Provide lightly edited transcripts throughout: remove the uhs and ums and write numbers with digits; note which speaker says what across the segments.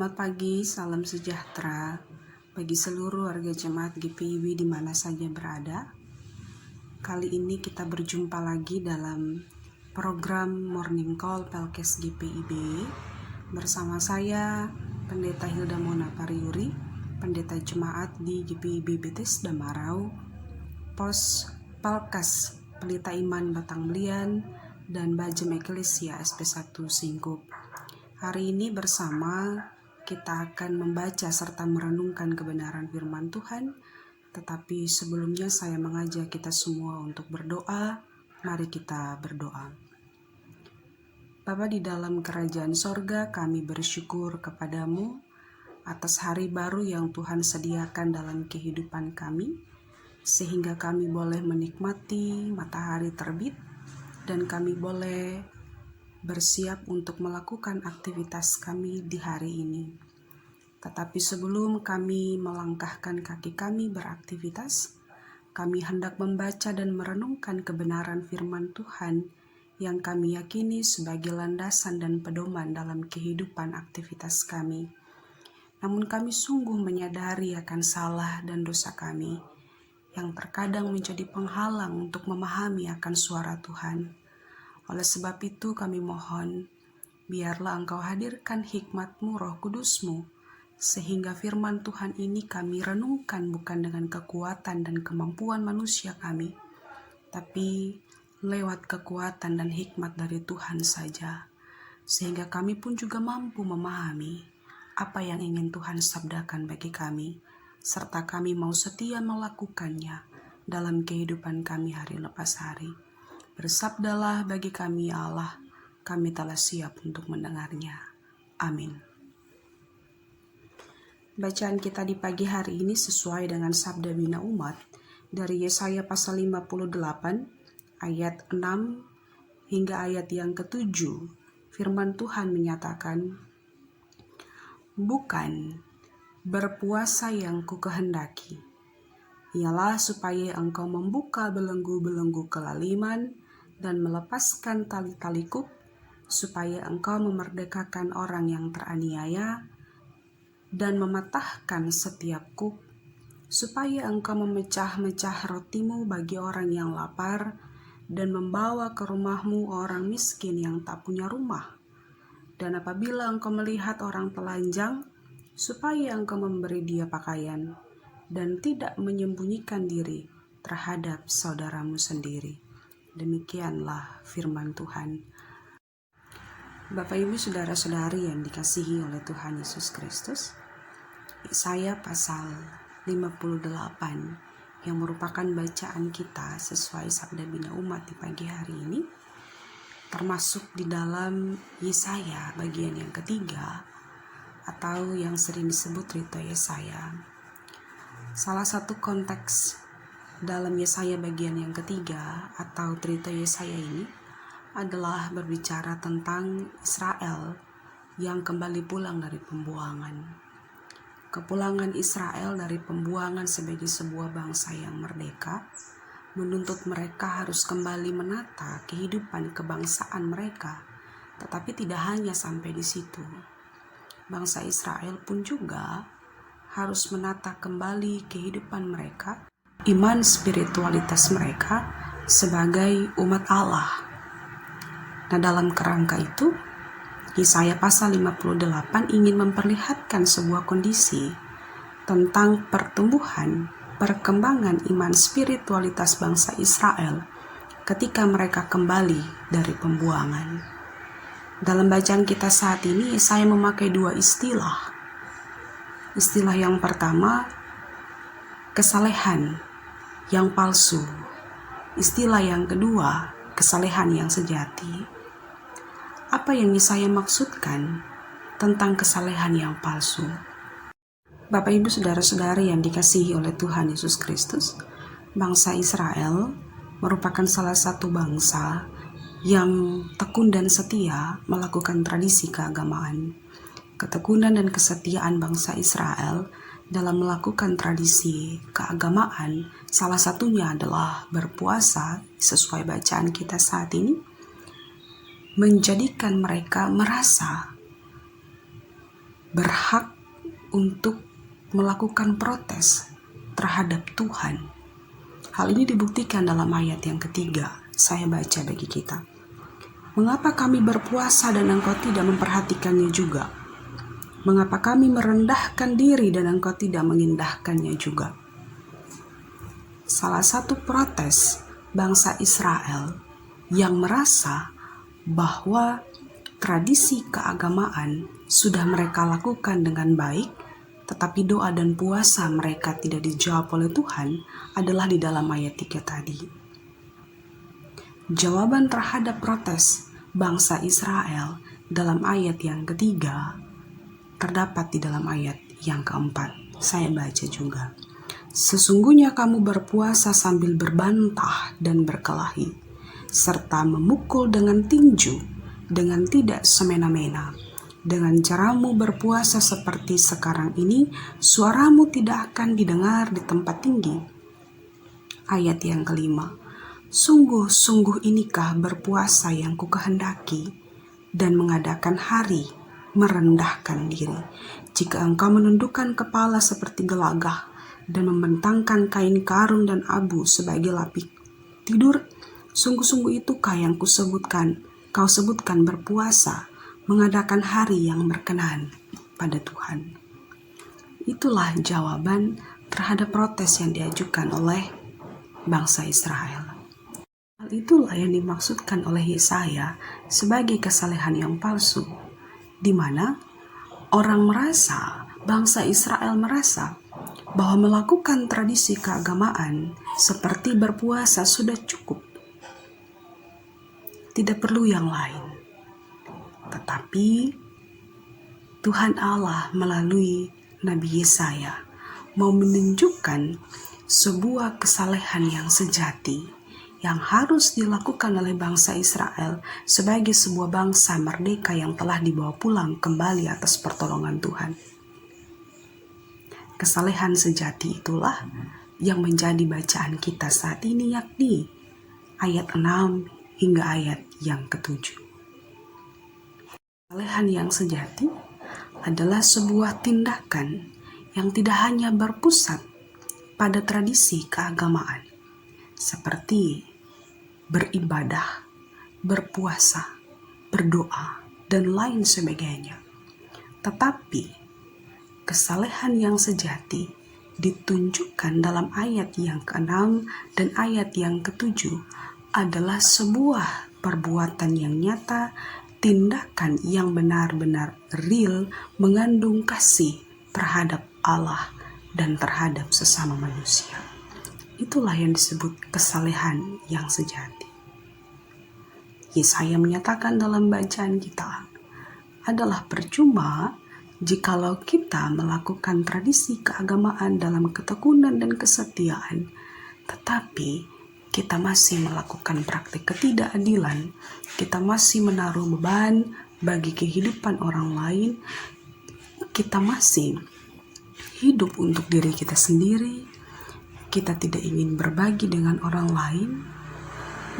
Speaker 1: Selamat pagi, salam sejahtera bagi seluruh warga jemaat GPIB di mana saja berada. Kali ini kita berjumpa lagi dalam program Morning Call Pelkes GPIB bersama saya, Pendeta Hilda Mona Pariuri, Pendeta Jemaat di GPIB Bethesda Marau, Pos Pelkas Pelita Iman Batang Belian, dan Bajem Eklesia SP1 Singkup. Hari ini bersama kita akan membaca serta merenungkan kebenaran firman Tuhan. Tetapi sebelumnya saya mengajak kita semua untuk berdoa. Mari kita berdoa. Bapa di dalam kerajaan sorga, kami bersyukur kepadamu atas hari baru yang Tuhan sediakan dalam kehidupan kami, sehingga kami boleh menikmati matahari terbit dan kami boleh bersiap untuk melakukan aktivitas kami di hari ini. Tetapi sebelum kami melangkahkan kaki kami beraktivitas, kami hendak membaca dan merenungkan kebenaran firman Tuhan yang kami yakini sebagai landasan dan pedoman dalam kehidupan aktivitas kami. Namun kami sungguh menyadari akan salah dan dosa kami yang terkadang menjadi penghalang untuk memahami akan suara Tuhan. Oleh sebab itu kami mohon, biarlah Engkau hadirkan hikmat-Mu, Roh Kudus-Mu, sehingga firman Tuhan ini kami renungkan bukan dengan kekuatan dan kemampuan manusia kami, tapi lewat kekuatan dan hikmat dari Tuhan saja, sehingga kami pun juga mampu memahami apa yang ingin Tuhan sabdakan bagi kami, serta kami mau setia melakukannya dalam kehidupan kami hari lepas hari. Bersabdalah bagi kami ya Allah, kami telah siap untuk mendengarnya. Amin. Bacaan kita di pagi hari ini sesuai dengan Sabda Bina Umat dari Yesaya pasal 58 ayat 6 hingga ayat yang ke-7. Firman Tuhan menyatakan, "Bukan berpuasa yang kukehendaki, ialah supaya engkau membuka belenggu-belenggu kelaliman dan melepaskan tali-tali kuk, supaya engkau memerdekakan orang yang teraniaya dan mematahkan setiap kuk, supaya engkau memecah-mecah rotimu bagi orang yang lapar dan membawa ke rumahmu orang miskin yang tak punya rumah. Dan apabila engkau melihat orang telanjang, supaya engkau memberi dia pakaian dan tidak menyembunyikan diri terhadap saudaramu sendiri." Demikianlah firman Tuhan. Bapak Ibu Saudara-saudari yang dikasihi oleh Tuhan Yesus Kristus, Yesaya pasal 58 yang merupakan bacaan kita sesuai Sabda Bina Umat di pagi hari ini, termasuk di dalam Yesaya bagian yang ketiga atau yang sering disebut Trito Yesaya. Salah satu konteks dalam Yesaya bagian yang ketiga atau Trito Yesaya ini adalah berbicara tentang Israel yang kembali pulang dari pembuangan. Kepulangan Israel dari pembuangan sebagai sebuah bangsa yang merdeka menuntut mereka harus kembali menata kehidupan kebangsaan mereka. Tetapi tidak hanya sampai di situ. Bangsa Israel pun juga harus menata kembali kehidupan mereka, iman spiritualitas mereka sebagai umat Allah. Nah, dalam kerangka itu, Yesaya pasal 58 ingin memperlihatkan sebuah kondisi tentang pertumbuhan, perkembangan iman spiritualitas bangsa Israel ketika mereka kembali dari pembuangan. Dalam bacaan kita saat ini, Yesaya memakai dua istilah. Istilah yang pertama, kesalehan yang palsu. Istilah yang kedua, kesalehan yang sejati. Apa yang Yesaya maksudkan tentang kesalehan yang palsu? Bapak Ibu Saudara-saudari yang dikasihi oleh Tuhan Yesus Kristus, bangsa Israel merupakan salah satu bangsa yang tekun dan setia melakukan tradisi keagamaan. Ketekunan dan kesetiaan bangsa Israel dalam melakukan tradisi keagamaan, salah satunya adalah berpuasa, sesuai bacaan kita saat ini, menjadikan mereka merasa berhak untuk melakukan protes terhadap Tuhan. Hal ini dibuktikan dalam ayat yang ketiga. Saya baca bagi kita. Mengapa kami berpuasa dan engkau tidak memperhatikannya juga? Mengapa kami merendahkan diri dan engkau tidak mengindahkannya juga? Salah satu protes bangsa Israel yang merasa bahwa tradisi keagamaan sudah mereka lakukan dengan baik, tetapi doa dan puasa mereka tidak dijawab oleh Tuhan adalah di dalam ayat 3 tadi. Jawaban terhadap protes bangsa Israel dalam ayat yang ketiga terdapat di dalam ayat yang keempat. Saya baca juga. Sesungguhnya kamu berpuasa sambil berbantah dan berkelahi, serta memukul dengan tinju, dengan tidak semena-mena. Dengan caramu berpuasa seperti sekarang ini, suaramu tidak akan didengar di tempat tinggi. Ayat yang kelima, sungguh-sungguh inikah berpuasa yang kukehendaki, dan mengadakan hari merendahkan diri. Jika engkau menundukkan kepala seperti gelagah, dan membentangkan kain karung dan abu sebagai lapik tidur, sungguh-sungguh itukah yang kau sebutkan berpuasa, mengadakan hari yang berkenan pada Tuhan. Itulah jawaban terhadap protes yang diajukan oleh bangsa Israel. Hal itulah yang dimaksudkan oleh Yesaya sebagai kesalehan yang palsu, di mana bangsa Israel merasa bahwa melakukan tradisi keagamaan seperti berpuasa sudah cukup, tidak perlu yang lain. Tetapi Tuhan Allah melalui Nabi Yesaya mau menunjukkan sebuah kesalehan yang sejati yang harus dilakukan oleh bangsa Israel sebagai sebuah bangsa merdeka yang telah dibawa pulang kembali atas pertolongan Tuhan. Kesalehan sejati itulah yang menjadi bacaan kita saat ini, yakni ayat 6 hingga ayat yang ke-7. Kesalehan yang sejati adalah sebuah tindakan yang tidak hanya berpusat pada tradisi keagamaan seperti beribadah, berpuasa, berdoa, dan lain sebagainya. Tetapi kesalehan yang sejati ditunjukkan dalam ayat yang ke-6 dan ayat yang ke-7 adalah sebuah perbuatan yang nyata, tindakan yang benar-benar real, mengandung kasih terhadap Allah dan terhadap sesama manusia. Itulah yang disebut kesalehan yang sejati. Yesaya menyatakan dalam bacaan kita, adalah percuma jikalau kita melakukan tradisi keagamaan dalam ketekunan dan kesetiaan, tetapi kita masih melakukan praktik ketidakadilan, kita masih menaruh beban bagi kehidupan orang lain, kita masih hidup untuk diri kita sendiri, kita tidak ingin berbagi dengan orang lain,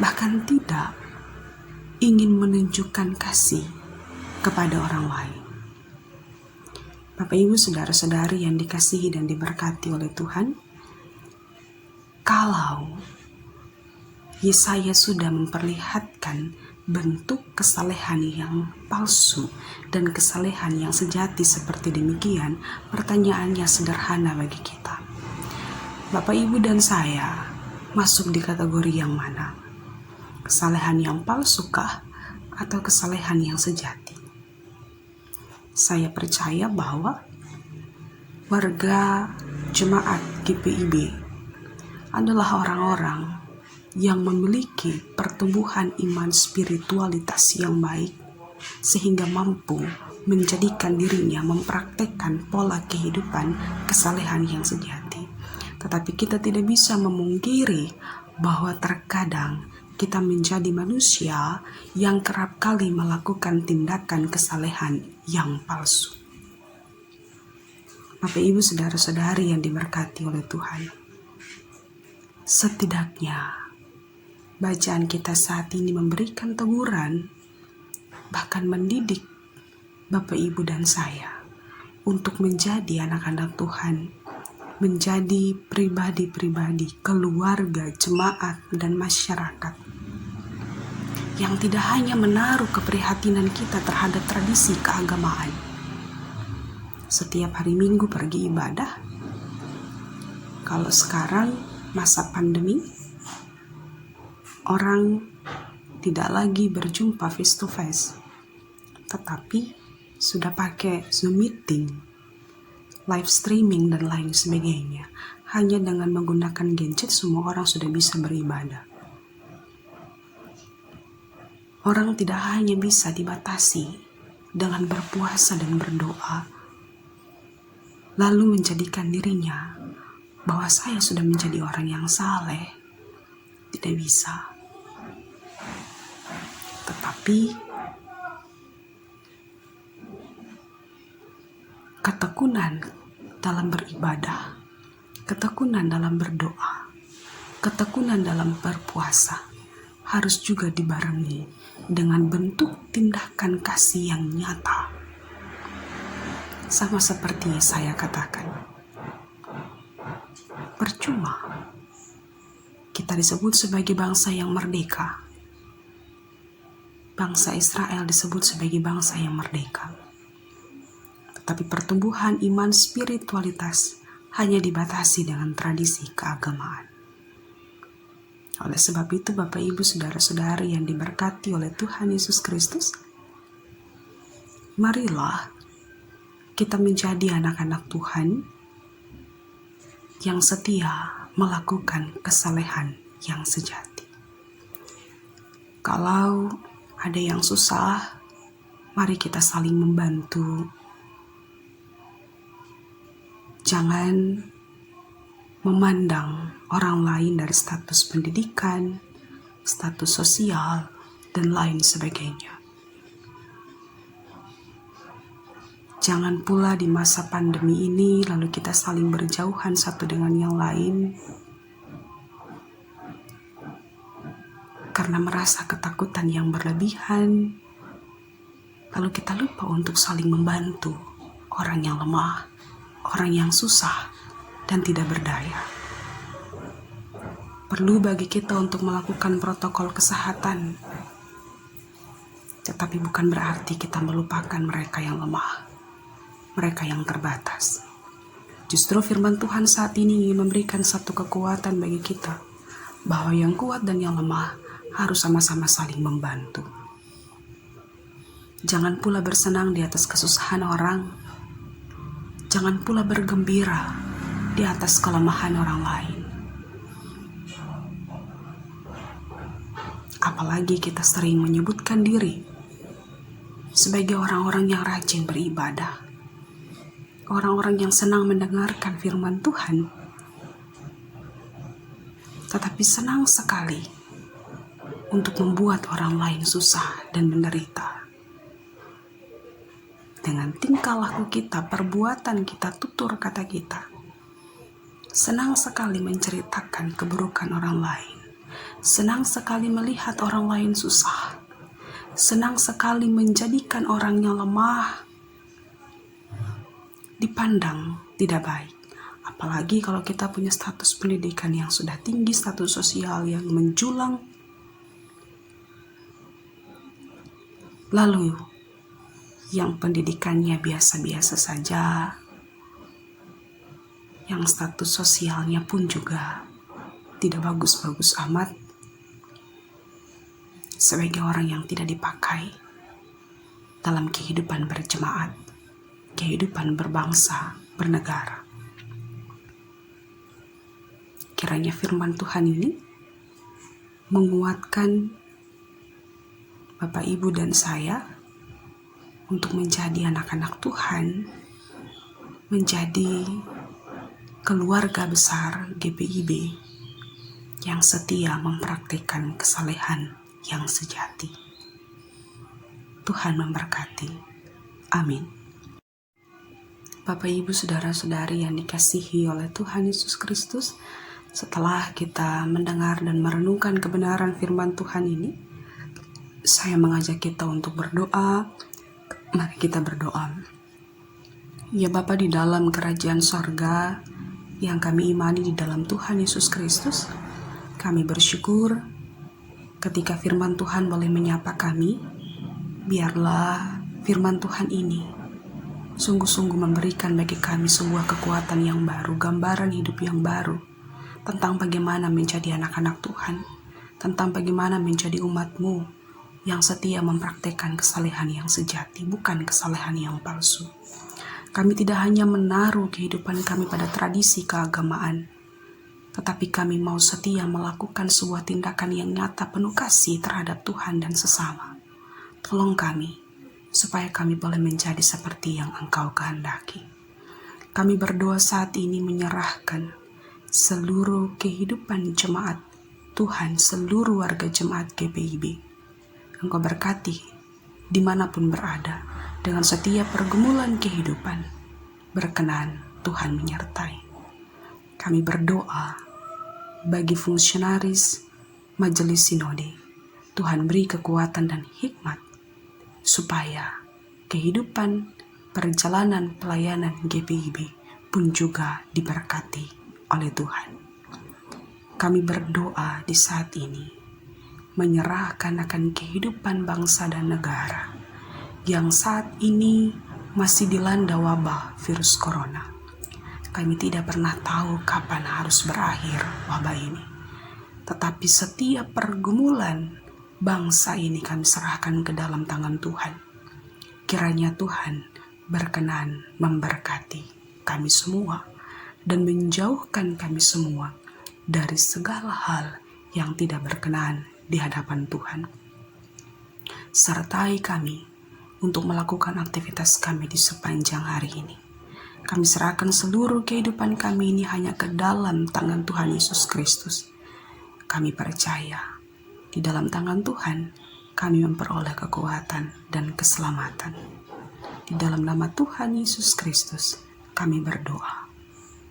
Speaker 1: bahkan tidak ingin menunjukkan kasih kepada orang lain. Bapak Ibu saudara-saudari yang dikasihi dan diberkati oleh Tuhan, kalau Yesaya sudah memperlihatkan bentuk kesalehan yang palsu dan kesalehan yang sejati seperti demikian, pertanyaannya sederhana bagi kita. Bapak, Ibu, dan saya masuk di kategori yang mana? Kesalehan yang palsukah atau kesalehan yang sejati? Saya percaya bahwa warga jemaat GPIB adalah orang-orang yang memiliki pertumbuhan iman spiritualitas yang baik, sehingga mampu menjadikan dirinya mempraktekkan pola kehidupan kesalehan yang sejati. Tetapi kita tidak bisa memungkiri bahwa terkadang kita menjadi manusia yang kerap kali melakukan tindakan kesalehan yang palsu. Bapak, Ibu, saudara-saudari yang diberkati oleh Tuhan, setidaknya bacaan kita saat ini memberikan teguran, bahkan mendidik Bapak, Ibu, dan saya untuk menjadi anak-anak Tuhan, menjadi pribadi-pribadi, keluarga, jemaat, dan masyarakat yang tidak hanya menaruh keprihatinan kita terhadap tradisi keagamaan. Setiap hari Minggu pergi ibadah. Kalau sekarang masa pandemi, orang tidak lagi berjumpa face to face, tetapi sudah pakai Zoom meeting, live streaming, dan lain sebagainya. Hanya dengan menggunakan gadget, semua orang sudah bisa beribadah. Orang tidak hanya bisa dibatasi dengan berpuasa dan berdoa, lalu menjadikan dirinya bahwa saya sudah menjadi orang yang saleh. Tidak bisa. Tetapi ketekunan dalam beribadah, ketekunan dalam berdoa, ketekunan dalam berpuasa harus juga dibarengi dengan bentuk tindakan kasih yang nyata. Sama seperti saya katakan, percuma kita disebut sebagai bangsa yang merdeka. Bangsa Israel disebut sebagai bangsa yang merdeka. Tetapi pertumbuhan iman spiritualitas hanya dibatasi dengan tradisi keagamaan. Oleh sebab itu, Bapak Ibu Saudara-saudari yang diberkati oleh Tuhan Yesus Kristus, marilah kita menjadi anak-anak Tuhan yang setia melakukan kesalehan yang sejati. Kalau ada yang susah, mari kita saling membantu. Jangan memandang orang lain dari status pendidikan, status sosial, dan lain sebagainya. Jangan pula di masa pandemi ini lalu kita saling berjauhan satu dengan yang lain karena merasa ketakutan yang berlebihan, lalu kita lupa untuk saling membantu orang yang lemah, orang yang susah dan tidak berdaya. Perlu bagi kita untuk melakukan protokol kesehatan, tetapi bukan berarti kita melupakan mereka yang lemah, mereka yang terbatas. Justru firman Tuhan saat ini ingin memberikan satu kekuatan bagi kita, bahwa yang kuat dan yang lemah harus sama-sama saling membantu. Jangan pula bersenang di atas kesusahan orang. Jangan pula bergembira di atas kelemahan orang lain. Apalagi kita sering menyebutkan diri sebagai orang-orang yang rajin beribadah, orang-orang yang senang mendengarkan firman Tuhan, tetapi senang sekali untuk membuat orang lain susah dan menderita. Dengan tingkah laku kita, perbuatan kita, tutur kata kita, senang sekali menceritakan keburukan orang lain, senang sekali melihat orang lain susah, senang sekali menjadikan orang yang lemah dipandang tidak baik. Apalagi kalau kita punya status pendidikan yang sudah tinggi, status sosial yang menjulang, lalu yang pendidikannya biasa-biasa saja, yang status sosialnya pun juga tidak bagus-bagus amat, sebagai orang yang tidak dipakai dalam kehidupan berjemaat, kehidupan berbangsa, bernegara. Kiranya firman Tuhan ini menguatkan Bapak, Ibu, dan saya untuk menjadi anak-anak Tuhan, menjadi keluarga besar GPIB yang setia mempraktikkan kesalehan yang sejati. Tuhan memberkati. Amin. Bapak, Ibu, Saudara-saudari yang dikasihi oleh Tuhan Yesus Kristus, setelah kita mendengar dan merenungkan kebenaran firman Tuhan ini, saya mengajak kita untuk berdoa. Mari kita berdoa. Ya Bapa di dalam kerajaan sorga yang kami imani di dalam Tuhan Yesus Kristus, kami bersyukur ketika firman Tuhan boleh menyapa kami. Biarlah firman Tuhan ini sungguh-sungguh memberikan bagi kami sebuah kekuatan yang baru, gambaran hidup yang baru, tentang bagaimana menjadi anak-anak Tuhan, tentang bagaimana menjadi umat-Mu yang setia mempraktekkan kesalehan yang sejati, bukan kesalehan yang palsu. Kami tidak hanya menaruh kehidupan kami pada tradisi keagamaan, tetapi kami mau setia melakukan sebuah tindakan yang nyata penuh kasih terhadap Tuhan dan sesama. Tolong kami, supaya kami boleh menjadi seperti yang Engkau kehendaki. Kami berdoa saat ini menyerahkan seluruh kehidupan jemaat Tuhan, seluruh warga jemaat GPIB. Engkau berkati dimanapun berada, dengan setiap pergumulan kehidupan, berkenan Tuhan menyertai. Kami berdoa bagi fungsionaris Majelis Sinode, Tuhan beri kekuatan dan hikmat, supaya kehidupan perjalanan pelayanan GPIB pun juga diberkati oleh Tuhan. Kami berdoa di saat ini, menyerahkan akan kehidupan bangsa dan negara yang saat ini masih dilanda wabah virus corona. Kami tidak pernah tahu kapan harus berakhir wabah ini. Tetapi setiap pergumulan bangsa ini kami serahkan ke dalam tangan Tuhan. Kiranya Tuhan berkenan memberkati kami semua dan menjauhkan kami semua dari segala hal yang tidak berkenan di hadapan Tuhan. Sertai kami untuk melakukan aktivitas kami di sepanjang hari ini. Kami serahkan seluruh kehidupan kami ini hanya ke dalam tangan Tuhan Yesus Kristus. Kami percaya di dalam tangan Tuhan kami memperoleh kekuatan dan keselamatan. Di dalam nama Tuhan Yesus Kristus kami berdoa.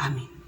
Speaker 1: Amin.